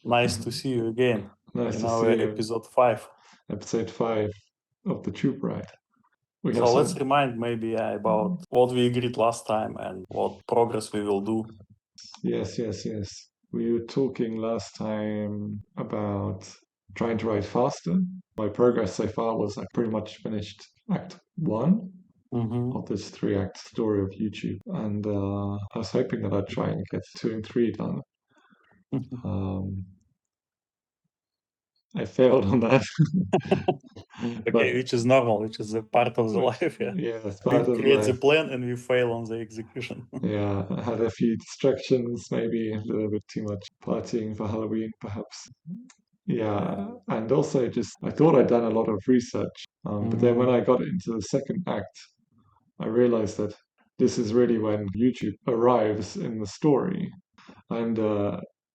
Nice to see you again Nice in to our see you. episode 5. Episode 5 of the Tube Ride. We have So let's some. remind maybe about what we agreed last time and what progress we will do. Yes. We were talking last time about trying to write faster. My progress so far was I pretty much finished Act 1 of this 3-act story of YouTube. And I was hoping that I'd try and get 2 and 3 done. I failed on that. Okay, which is normal, which is a part of the life. Yeah, it's We part of create the life. plan and we fail on the execution. Yeah, I had a few distractions, maybe a little bit too much partying for Halloween, perhaps. Yeah, and also just I thought I'd done a lot of research, but then when I got into the second act, I realized that this is really when YouTube arrives in the story, and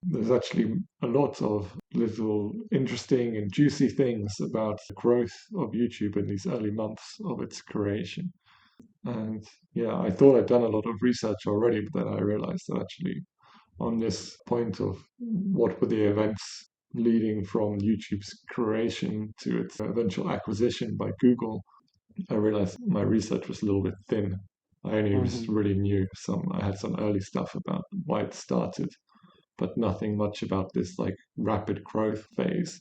there's actually a lot of little interesting and juicy things about the growth of YouTube in these early months of its creation. And yeah, I thought I'd done a lot of research already, but then I realized that actually on this point of what were the events leading from YouTube's creation to its eventual acquisition by Google, I realized my research was a little bit thin. I only just really knew I had some early stuff about why it started, but nothing much about this like rapid growth phase,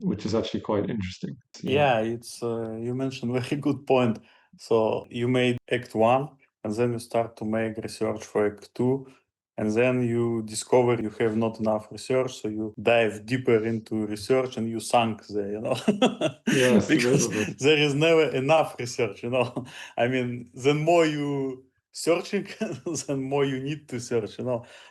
which is actually quite interesting. Yeah, it's you mentioned very good point. So you made Act 1 and then you start to make research for Act 2 and then you discover you have not enough research, so you dive deeper into research and you sunk there, Yes, a because little bit. there is never enough research, I mean, the more you searching, the more you need to search,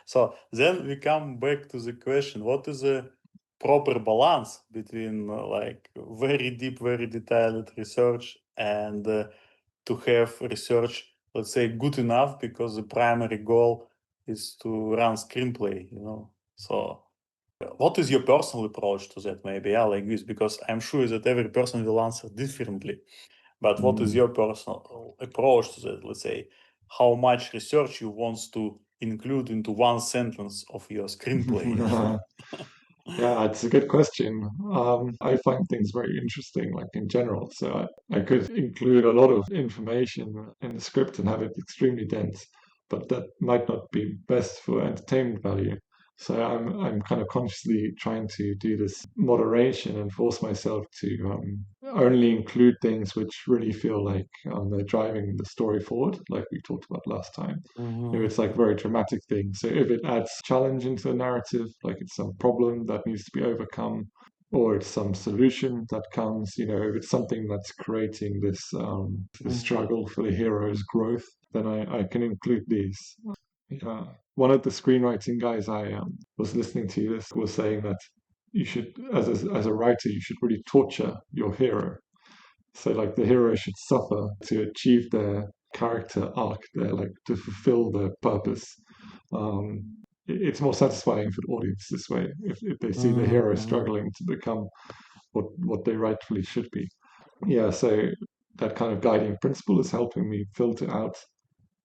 So then we come back to the question, what is the proper balance between like very deep, very detailed research and to have research, let's say, good enough because the primary goal is to run screenplay, So what is your personal approach to that? Maybe, like this, because I'm sure that every person will answer differently. But what is your personal approach to that? Let's say, how much research you want to include into one sentence of your screenplay? Yeah, it's a good question. I find things very interesting, like in general. So I could include a lot of information in the script and have it extremely dense, but that might not be best for entertainment value. So I'm kind of consciously trying to do this moderation and force myself to only include things which really feel like they're driving the story forward, like we talked about last time. If it's like very dramatic things. So if it adds challenge into the narrative, like it's some problem that needs to be overcome, or it's some solution that comes, if it's something that's creating this struggle for the hero's growth, then I can include these. One of the screenwriting guys I was listening to this was saying that you should, as a writer, you should really torture your hero. So like the hero should suffer to achieve their character arc, to fulfill their purpose. It's more satisfying for the audience this way if they see the hero struggling to become what they rightfully should be. Yeah, so that kind of guiding principle is helping me filter out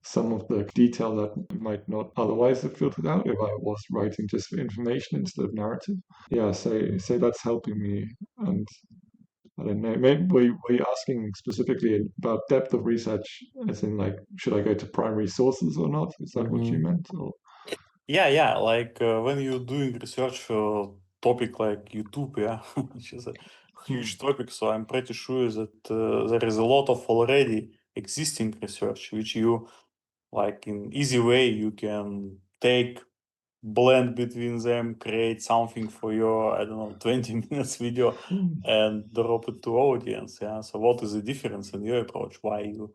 some of the detail that might not otherwise have filtered out if I was writing just for information instead of narrative. Yeah, so that's helping me. And I don't know. Maybe were you asking specifically about depth of research, as in like, should I go to primary sources or not? Is that what you meant? Or Yeah. Like when you're doing research for a topic like YouTube, which is a huge topic, so I'm pretty sure that there is a lot of already existing research, which you, like in easy way, you can take, blend between them, create something for your, I don't know, 20 minutes video and drop it to audience. So what is the difference in your approach? Why you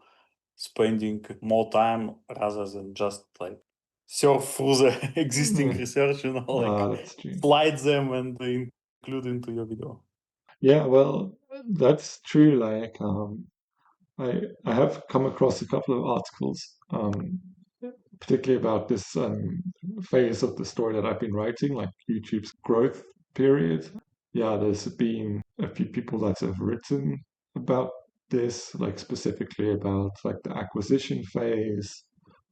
spending more time rather than just like surf through the existing research, like that's true. slide them and include into your video. Yeah, well, that's true. Like, I have come across a couple of articles, particularly about this phase of the story that I've been writing, like YouTube's growth period. Yeah, there's been a few people that have written about this, like specifically about like the acquisition phase,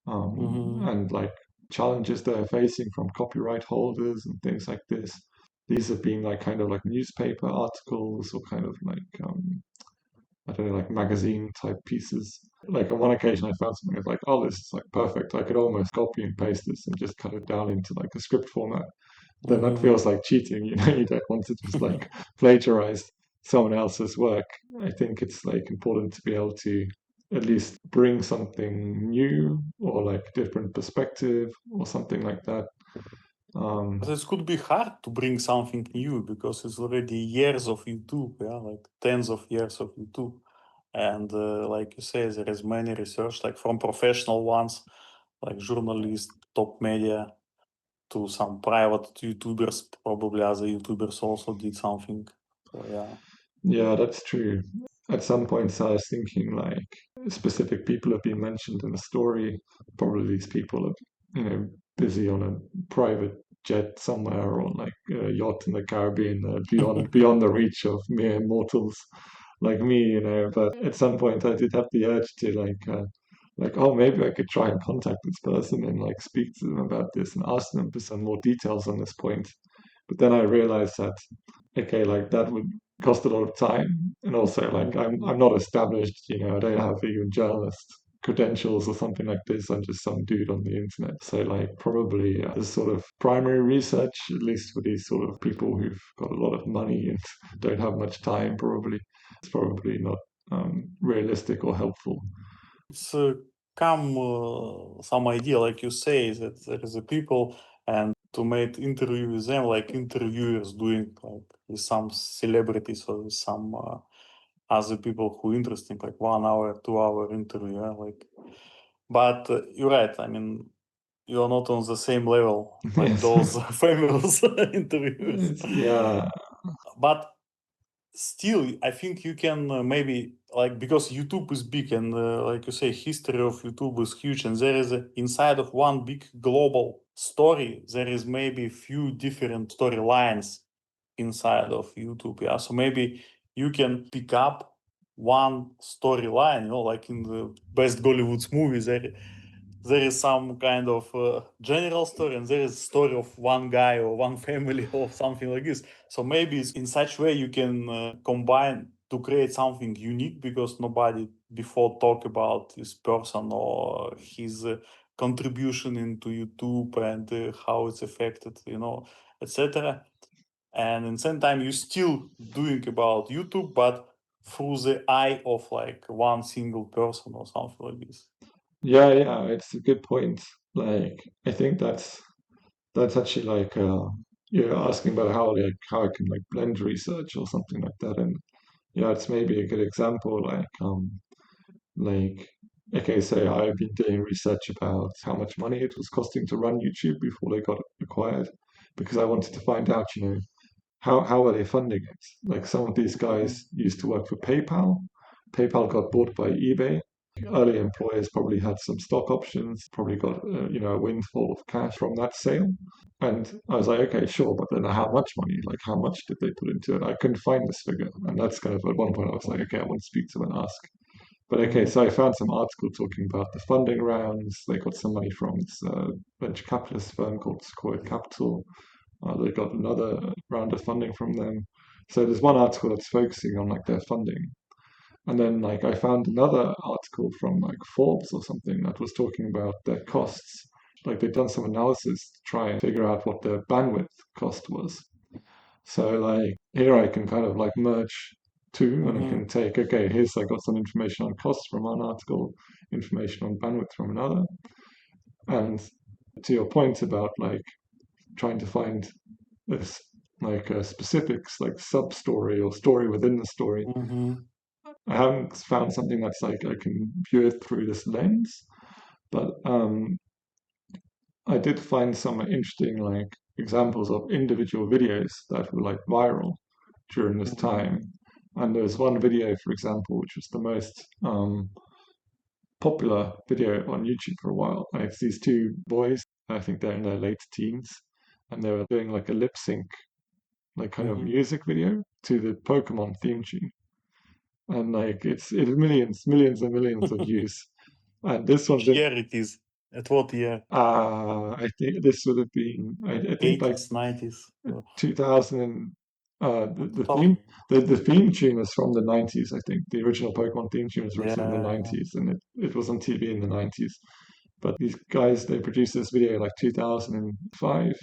and like challenges they're facing from copyright holders and things like this. These have been like kind of like newspaper articles or kind of like I don't know, like magazine type pieces. Like on one occasion, I found something that's like, oh, this is like perfect. I could almost copy and paste this and just cut it down into like a script format. Then that Mm-hmm. feels like cheating. You know, you don't want to just like plagiarize someone else's work. I think it's like important to be able to at least bring something new or like different perspective or something like that. But it could be hard to bring something new because it's already years of YouTube, yeah, like tens of years of YouTube. And like you say, there is many research, like from professional ones, like journalists, top media, to some private YouTubers. Probably other YouTubers also did something. So yeah. Yeah, that's true. At some points, I was thinking like specific people have been mentioned in the story. Probably these people are, you know, busy on a private jet somewhere or on like a yacht in the Caribbean, beyond the reach of mere mortals like me, you know. But at some point, I did have the urge to like, oh, maybe I could try and contact this person and like speak to them about this and ask them for some more details on this point. But then I realized that okay, like that would cost a lot of time, and also like I'm not established, you know, I don't have even journalist credentials or something like this. I'm just some dude on the internet. So like probably the sort of primary research, at least for these sort of people who've got a lot of money and don't have much time, probably it's probably not realistic or helpful. It's come some idea, like you say, that there is a people and to make interview with them, like interviewers doing like with some celebrities or with some other people who interesting, like 1 hour, 2 hour interview, yeah, like. But you're right. I mean, you're not on the same level like Yes. those famous interviewers. Yeah. But still, I think you can maybe like because YouTube is big and like you say, history of YouTube is huge, and there is inside of one big global story, there is maybe few different storylines inside of YouTube. Yeah, so maybe you can pick up one storyline, you know, like in the best Gollywoods movies, there is some kind of general story and there is story of one guy or one family or something like this. So maybe it's in such way you can combine to create something unique because nobody before talk about this person or his contribution into YouTube and how it's affected, you know, etc. And in the same time you still doing about YouTube but through the eye of like one single person or something like this. Yeah, yeah, it's a good point. Like, I think that's actually like you're asking about how I can like blend research or something like that, and yeah, it's maybe a good example. Like okay, so I've been doing research about how much money it was costing to run YouTube before they got acquired, because I wanted to find out, you know, how are they funding it? Like some of these guys Mhm. used to work for PayPal. PayPal got bought by eBay. Early employers probably had some stock options, probably got you know, a windfall of cash from that sale. And I was like, okay, sure, but then how much money? Like how much did they put into it? I couldn't find this figure, and that's kind of at one point I was like, okay, I want to speak to them and ask. But okay, Mhm. so I found some article talking about the funding rounds. They got some money from this venture capitalist firm called Sequoia Capital. They got another round of funding from them. So there's one article that's focusing on like their funding. And then like I found another article from like Forbes or something that was talking about their costs. Like they'd done some analysis to try and figure out what their bandwidth cost was. So like here I can kind of like merge two and I can Mhm. take, okay, here's I got some information on costs from one article, information on bandwidth from another. And to your point about like trying to find this like specifics, like sub story or story within the story. Mhm. I haven't found something that's like I can view it through this lens, but I did find some interesting like examples of individual videos that were like viral during this Mhm. time. And there's one video, for example, which was the most popular video on YouTube for a while. And it's these two boys, I think they're in their late teens, and they were doing like a lip sync like kind of Mhm. music video to the Pokemon theme tune, and like it's millions, millions and millions of views. And this one didn't. Here it is. At what year? I think this would have been, I think like 80s, 90s? 2000 and, the theme 2000. the theme tune is from the 90s. I think the original Pokemon theme tune was written in the Yeah. 90s, and it was on TV in the 90s. But these guys, they produced this video like 2005,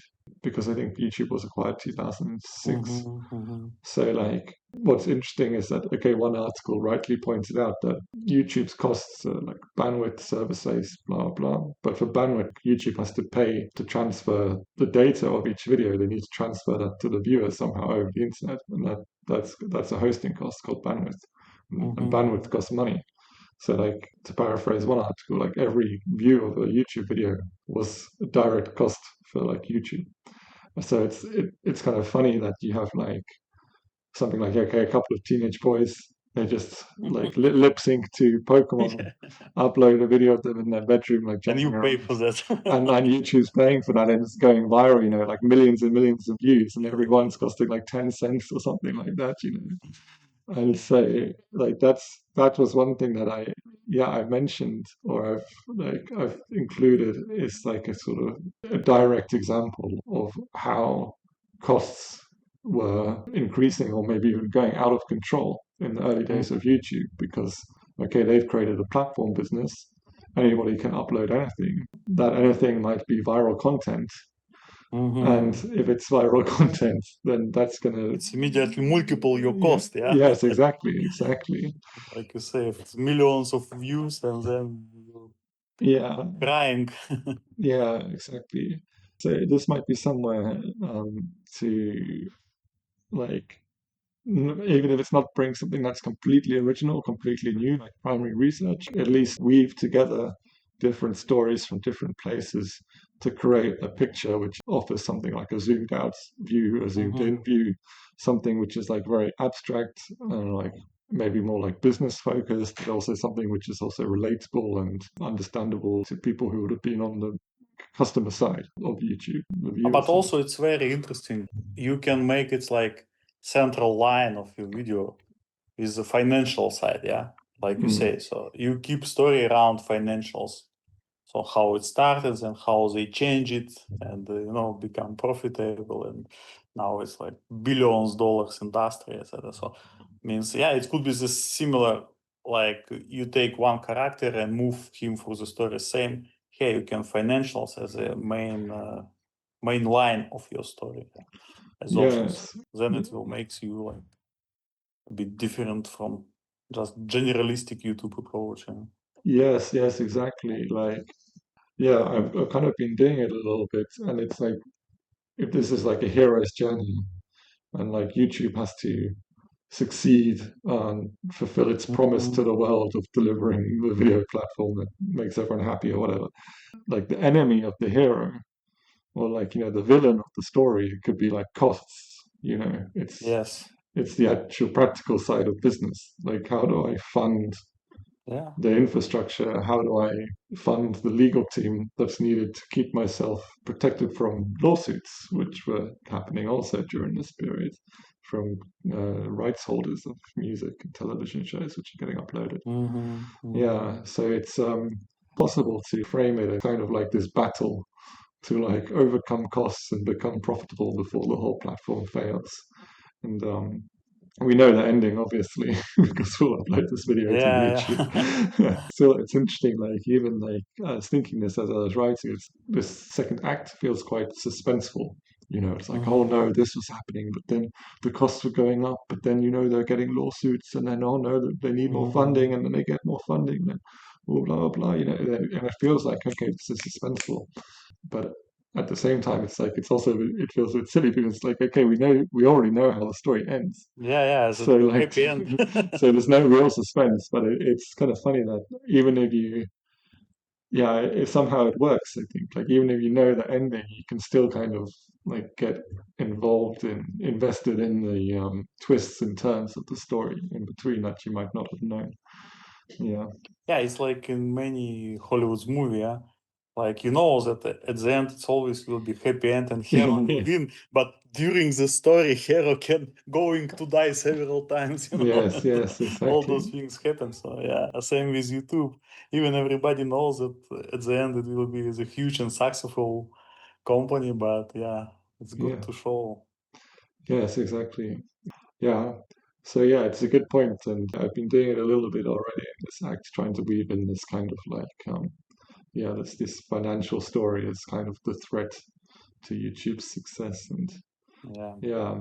because I think YouTube was acquired 2006. Mm-hmm. So, like, what's interesting is that, okay, one article rightly pointed out that YouTube's costs are like bandwidth, server space, blah, blah. But for bandwidth, YouTube has to pay to transfer the data of each video. They need to transfer that to the viewer somehow over the internet. And that's a hosting cost called bandwidth. And bandwidth Mm-hmm. costs money. So, like, to paraphrase one article, like every view of a YouTube video was a direct cost for like YouTube. So it's kind of funny that you have like something like, okay, a couple of teenage boys, they just like lip sync to Pokemon, Yeah. upload a video of them in their bedroom, like And jumping you pay around. for that. And YouTube's paying for that, and it's going viral, like millions and millions of views, and every one's costing like 10 cents or something like that. And so, like, that was one thing that I mentioned, or I've included, is like a sort of a direct example of how costs were increasing, or maybe even going out of control in the early days of Mm-hmm. YouTube, because, okay, they've created a platform business. Anybody can upload anything. That anything might be viral content, and Mm-hmm. if it's viral content, then that's gonna. It's immediately multiple your Yeah, cost, yeah? yes, exactly. Like you say, if it's millions of views, and then you're Yeah, crying. yeah, exactly. So this might be somewhere, to, like, even if it's not bring something that's completely original, completely new, like primary research, at least weave together different stories from different places to create a picture which offers something like a zoomed out view, a zoomed in Mm-hmm. view, something which is like very abstract and like maybe more like business focused, but also something which is also relatable and understandable to people who would have been on the customer side of YouTube, the viewer But side. also it's very interesting. You can make it like central line of your video is the financial side, yeah? Like you Mm. say. So you keep story around financials. So how it started and how they change it and become profitable, and now it's like billions dollars industry, etc. So means, yeah, it could be this similar, like you take one character and move him through the story. Same here, you can financials as a main line of your story, yeah, as options. Yes. Then it will makes you like a bit different from just generalistic YouTube approach. Yes, exactly. Like, yeah, I've kind of been doing it a little bit, and it's like, if this is like a hero's journey, and like YouTube has to succeed and fulfill its promise to Mhm. the world of delivering the video platform that makes everyone happy or whatever. Like the enemy of the hero, or like, the villain of the story, could be like costs. Yes. It's the actual practical side of business. Like, how do I fund Yeah. the infrastructure? How do I fund the legal team that's needed to keep myself protected from lawsuits, which were happening also during this period from rights holders of music and television shows which are getting uploaded? Mm-hmm. Yeah, so it's possible to frame it as kind of like this battle to like overcome costs and become profitable before the whole platform fails. And we know the ending, obviously, because we'll upload this video to Yeah, yeah. YouTube. So it's interesting, like, even like I was thinking this as I was writing, this second act feels quite suspenseful. It's like, oh Mm-hmm. no, this was happening, but then the costs were going up, but then, they're getting lawsuits, and then, oh no, they need more funding, and then they get more funding, then blah, blah, blah, and it feels like, okay, this is suspenseful. But at the same time, it's like, it feels a bit silly, because it's like, okay, we already know how the story ends. Yeah, yeah. It's a So like, happy end. so there's no real suspense, but it's kind of funny that even if yeah, if somehow it works, I think, like, even if you know the ending, you can still kind of like get invested in the twists and turns of the story in between that you might not have known. Yeah. Yeah, it's like in many Hollywood's movie, yeah. Like that at the end it's always will be happy end and hero will Yeah. win, but during the story, hero can going to die several times, Yes, yes, all exactly. those things happen. So yeah, same with YouTube. Even everybody knows that at the end it will be a huge and successful company, but yeah, it's good Yeah, to show. yes, exactly. Yeah. So yeah, it's a good point, and I've been doing it a little bit already in this act, trying to weave in this kind of like yeah, this financial story is kind of the threat to YouTube's success. And Yeah. yeah,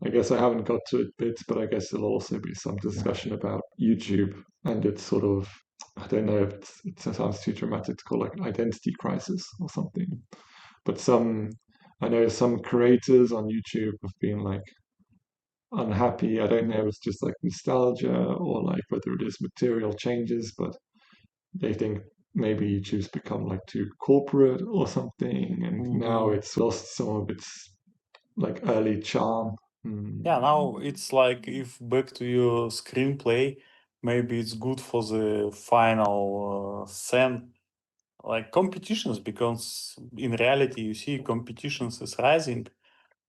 I guess I haven't got to it bit, but I guess there'll also be some discussion about YouTube and its sort of, I don't know if it sounds too dramatic to call like identity crisis or something. But I know some creators on YouTube have been like unhappy. I don't know if it's just like nostalgia or like whether it is material changes, but they think maybe YouTube's become like too corporate or something, and now Hmm. it's lost some of its like early charm. Mm. Yeah, now it's like if back to your screenplay, maybe it's good for the final scene, like competitions, because in reality you see competitions is rising.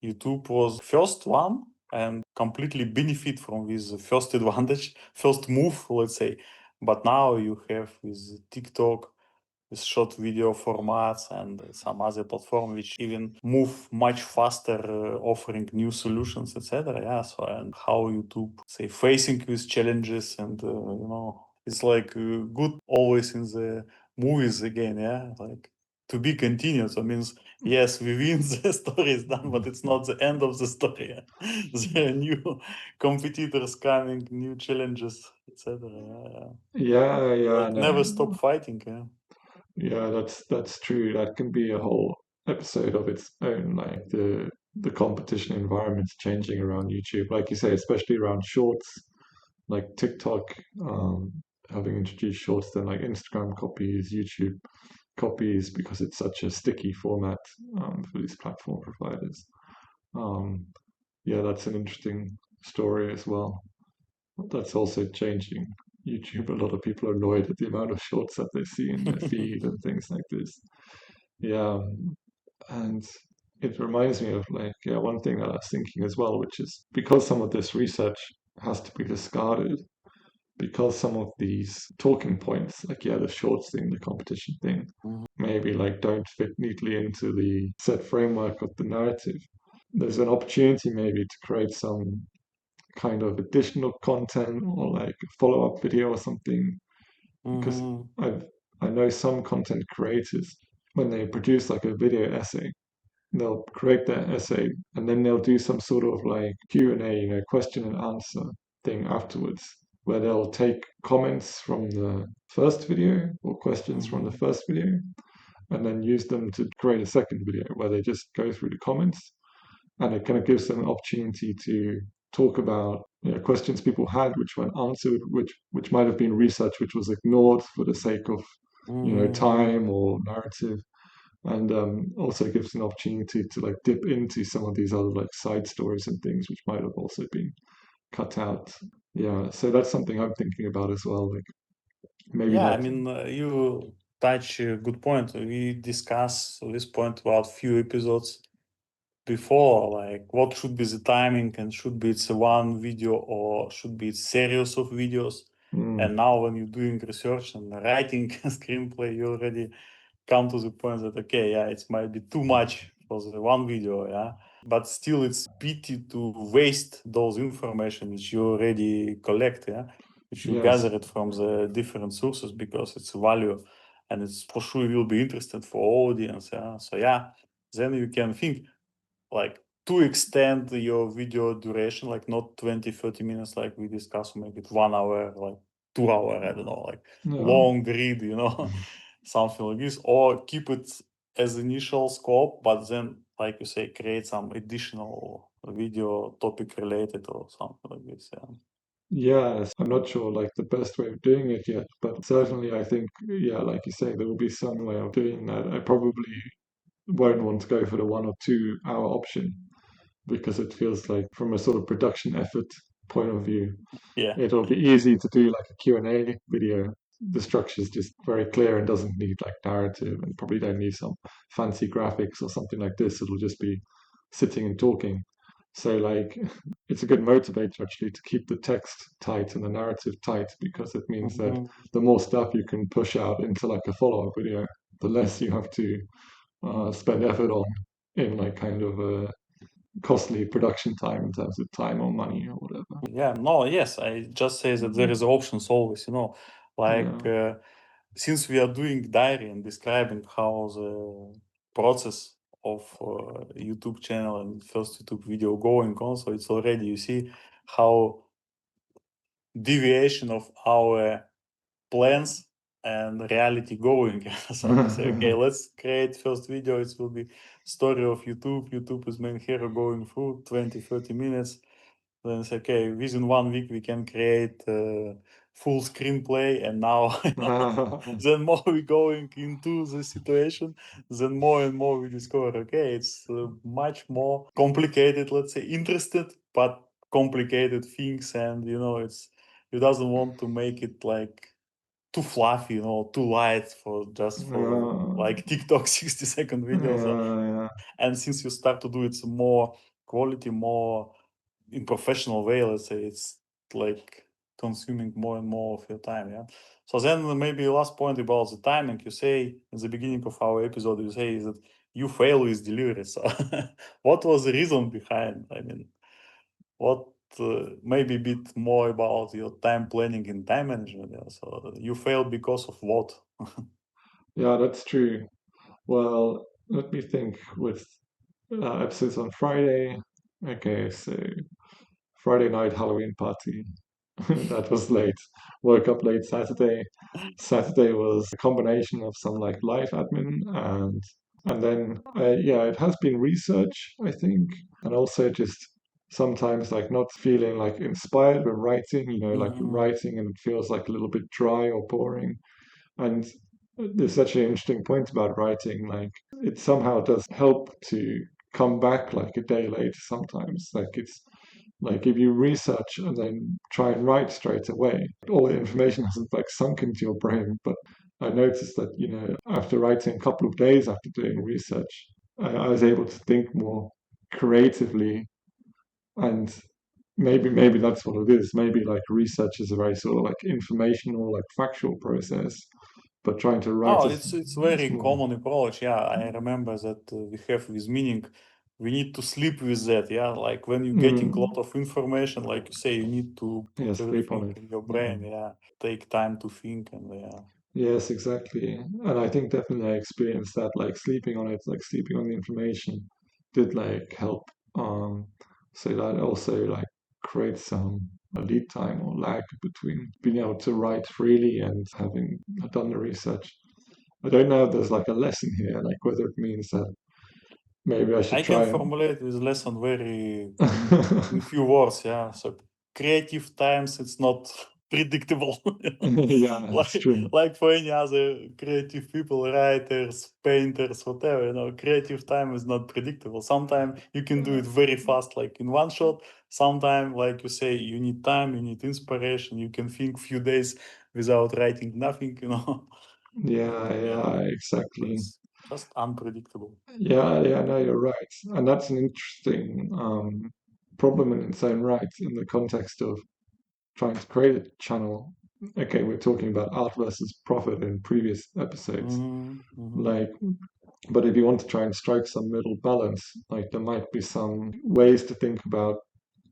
YouTube was first one and completely benefit from this first advantage, first move, let's say. But now you have with TikTok, with short video formats and some other platform which even move much faster, offering new solutions, etc. Yeah, so and how YouTube say facing with challenges and it's like good always in the movies again. Yeah, like to be continued. So means yes, we win, the story is done, but it's not the end of the story. Yeah? There are new competitors coming, new challenges, etc. Yeah, Yeah, yeah. yeah, Like never stop no, fighting. Yeah. yeah, that's true. That can be a whole episode of its own, like the competition environment's changing around YouTube, like you say, especially around shorts, like TikTok, having introduced shorts, then like Instagram copies, YouTube copies, because it's such a sticky format for these platform providers. Um, yeah, that's an interesting story as well. That's also changing YouTube. A lot of people are annoyed at the amount of shorts that they see in their feed and things like this. Yeah, and it reminds me of like yeah, one thing that I was thinking as well, which is because some of this research has to be discarded, because some of these talking points, like yeah, the shorts thing, the competition thing, Mhm. maybe like don't fit neatly into the set framework of the narrative. There's an opportunity maybe to create some kind of additional content or like a follow-up video or something, because Mhm. I've I know some content creators when they produce like a video essay, they'll create that essay and then they'll do some sort of like Q&A, question and answer thing afterwards, where they'll take comments from the first video or questions from the Mhm. first video and then use them to create a second video where they just go through the comments, and it kind of gives them an opportunity to talk about questions people had which weren't answered, which might have been research which was ignored for the sake of Mhm. time or narrative, and also gives an opportunity to like dip into some of these other like side stories and things which might have also been cut out. Yeah, so that's something I'm thinking about as well. Like maybe Yeah, I not. mean, you touch a good point. We discussed this point about few episodes before, like what should be the timing and should be it's a one video or should be a series of videos. Mm, And now when you're doing research and writing a screenplay, you already come to the point that okay, yeah, it might be too much for the one video, yeah. But still it's pity to waste those information which you already collect, yeah, which you yes. gather it from the different sources because it's value and it's for sure will be interested for audience, yeah. So yeah, then you can think like to extend your video duration, like not 20-30 minutes like we discussed, make it 1 hour, like 2 hour, I don't know, like No. long read, something like this, or keep it as initial scope, but then, like you say, create some additional video topic related or something like this. Yeah. Yes, I'm not sure like the best way of doing it yet, but certainly I think, yeah, like you say, there will be some way of doing that. I probably won't want to go for the 1 or 2 hour option because it feels like from a sort of production effort point of view, Yeah. it'll be easy to do like a Q&A video. The structure's just very clear and doesn't need like narrative and probably don't need some fancy graphics or something like this. It'll just be sitting and talking. So like it's a good motivator actually to keep the text tight and the narrative tight because it means that Mhm. the more stuff you can push out into like a follow-up video, the less you have to spend effort on in like kind of a costly production time in terms of time or money or whatever. Yeah, no, yes, I just say that there is options always, like Yeah. since we are doing diary and describing how the process of YouTube channel and first YouTube video going on, so it's already, you see how deviation of our plans and reality going. So we say, okay, let's create first video. It will be story of YouTube. YouTube is main hero going through 20-30 minutes. Then say, okay, within 1 week we can create full screenplay. And now, then more we going into the situation, then more and more we discover, okay, it's much more complicated, let's say, interested, but complicated things. And, it's, you doesn't want to make it like too fluffy, too light for just for like TikTok 60-second videos. Yeah, And since you start to do it more quality, more in professional way, let's say, it's like consuming more and more of your time. Yeah. So then maybe last point about the timing, you say in the beginning of our episode, you say is that you fail with delivery. So what was the reason behind? I mean, what maybe a bit more about your time planning and time management. Yeah? So you failed because of what? yeah, that's true. Well, let me think with episodes on Friday. Okay, so Friday night Halloween party. That was late. Woke up late Saturday. Saturday was a combination of some like live admin and then yeah, it has been research, I think, and also just sometimes like not feeling like inspired when writing, like Mhm. writing and it feels like a little bit dry or boring. And there's such an interesting point about writing, like it somehow does help to come back like a day later sometimes. Like it's like if you research and then try and write straight away, all the information hasn't like sunk into your brain. But I noticed that, after writing a couple of days after doing research, I was able to think more creatively and maybe that's what it is. Maybe like research is a very sort of like informational, like factual process, but trying to write No, is it's it's very more. common approach. Yeah, I remember that we have with meaning. We need to sleep with that. Yeah, like when you're getting a Mm, lot of information, like you say, you need to yeah, put sleep everything on it. in your Yeah. brain. Yeah, take time to think, and yeah. Yes, exactly. And I think definitely I experienced that, like sleeping on it, like sleeping on the information did like help. Um, so that also like creates some lead time or lag between being able to write freely and having done the research. I don't know if there's like a lesson here, like whether it means that maybe I should I can try and formulate this lesson very in few words. Yeah, so creative times it's not predictable. yeah, it's like true. like for any other creative people, writers, painters, whatever. Creative time is not predictable. Sometimes you can do it very fast, like in one shot. Sometimes, like you say, you need time, you need inspiration. You can think few days without writing nothing. Yeah, Yeah, yeah, exactly. it's just unpredictable. Yeah, yeah, no, you're right. And that's an interesting problem in its own right in the context of trying to create a channel. Okay, we're talking about art versus profit in previous episodes. Hmm. Hmm. Like, but if you want to try and strike some middle balance, like there might be some ways to think about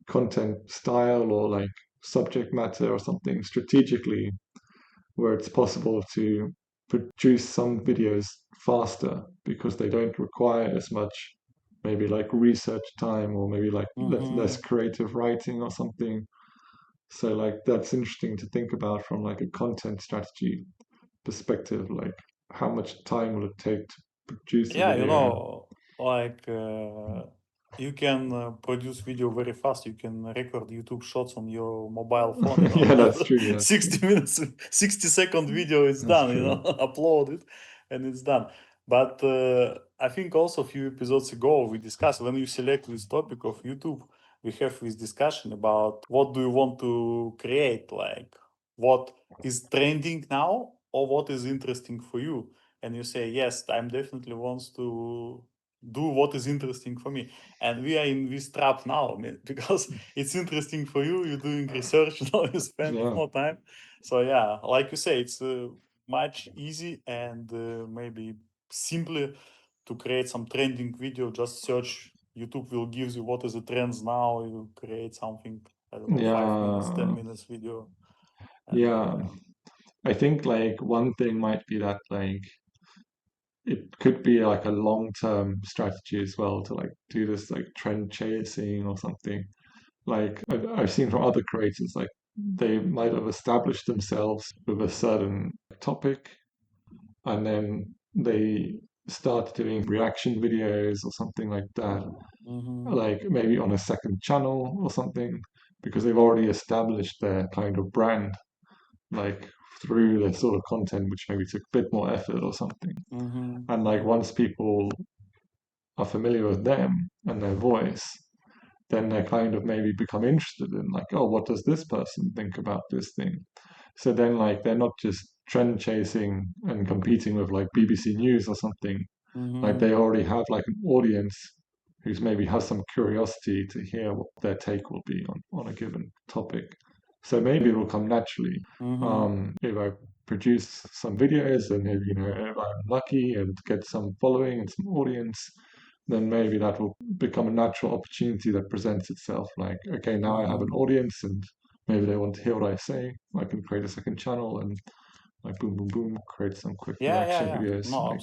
content style or like subject matter or something strategically where it's possible to produce some videos faster because they don't require as much maybe like research time or maybe like less Hmm. creative writing or something. So like that's interesting to think about from like a content strategy perspective, like how much time will it take to produce a Yeah, video? like you can produce video very fast. You can record YouTube shots on your mobile phone, Yeah, that's true. That's true. 60 minutes, 60-second video is That's done, true. upload it and it's done. But I think also a few episodes ago we discussed when you select this topic of YouTube, we have this discussion about what do you want to create, like what is trending now or what is interesting for you. And you say yes, time definitely wants to do what is interesting for me. And we are in this trap now, because it's interesting for you, you're doing research, you spend Yeah. more time. So yeah, like you say, it's much easy and maybe simpler to create some trending video. Just search, YouTube will give you what is the trends now, you create something, I don't know, 5 minutes, 10 Yeah. minutes video. And Yeah. I think like one thing might be that like it could be like a long-term strategy as well to like do this like trend chasing or something. Like I've seen from other creators, like they might have established themselves with a certain topic, and then they start doing reaction videos or something like that, like maybe on a second channel or something, because they've already established their kind of brand, like through their sort of content, which maybe took a bit more effort or something. And like once people are familiar with them and their voice, then they kind of maybe become interested in like, oh, what does this person think about this thing? So then like they're not just trend chasing and competing with like BBC News or something. Like they already have like an audience who's maybe has some curiosity to hear what their take will be on a given topic. So maybe it will come naturally. If I produce some videos and if if I'm lucky and get some following and some audience, then maybe that will become a natural opportunity that presents itself. Like, okay, now I have an audience and maybe they want to hear what I say. I can create a second channel and like boom, boom, boom, create some quick reaction yeah. videos. No, Like,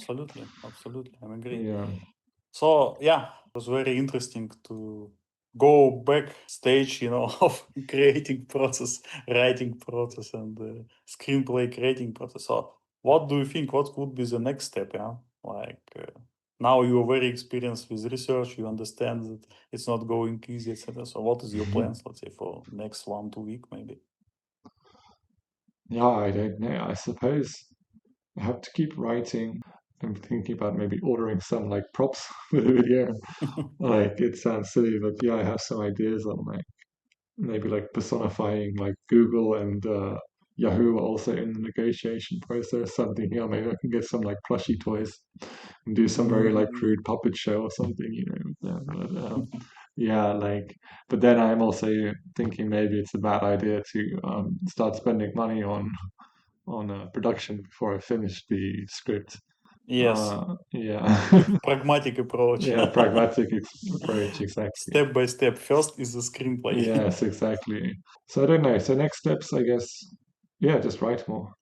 absolutely. I agree. yeah, So yeah, it was very interesting to go back stage, of creating process, writing process, and screenplay creating process. So what do you think? What would be the next step? Yeah, like now you are very experienced with research. You understand that it's not going easy, etc. So what is your plans? Let's say for next 1-2 week, maybe. yeah, I don't know. I suppose I have to keep writing. I'm thinking about maybe ordering some like props for the video. Like, it sounds silly, but yeah, I have some ideas on like maybe like personifying like Google and Yahoo also in the negotiation process. Something, maybe I can get some like plushie toys and do some very like Mm. crude puppet show or something, with them. But yeah, like, but then I'm also thinking maybe it's a bad idea to start spending money on production before I finish the script. Yes, Yeah, pragmatic approach. yeah, approach, exactly. Step by step. First is the screenplay. Yes, exactly. So I don't know. So next steps, I guess, yeah, just write more.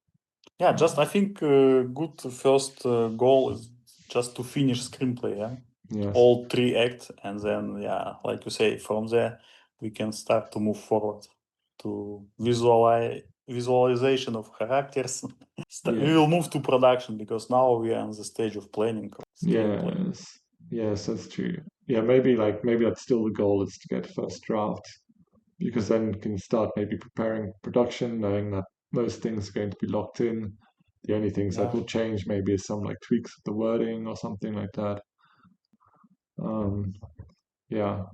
Yeah, just Uh, I think good first goal is just to finish screenplay, yeah, yes, all 3 acts, and then yeah, like you say, from there we can start to move forward to visualization of characters. We yes, will move to production because now we are on the stage of planning screenplay. yes, yes, that's true. Yeah, maybe that's still the goal is to get first draft because then you can start maybe preparing production, knowing that most things are going to be locked in. The only things that Yeah, will change maybe is some like tweaks of the wording or something like that. Um, yeah,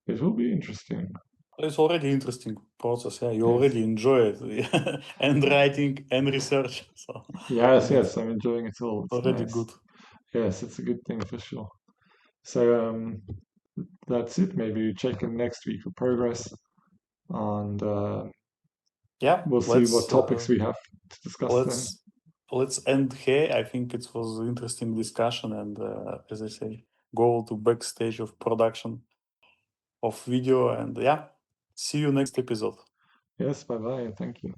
it will be interesting. it's already interesting process. Yeah, you Yes, already enjoy it, and writing and research, so yes, and it's yes. I'm enjoying it all. It's already nice. good. Yes, it's a good thing for sure. So that's it. Maybe check in next week for progress, and Yeah, we'll see what topics we have to discuss then. let's let's end here. I think it was an interesting discussion, and as I say, go to backstage of production of video, and yeah, see you next episode. Yes, bye bye. Thank you.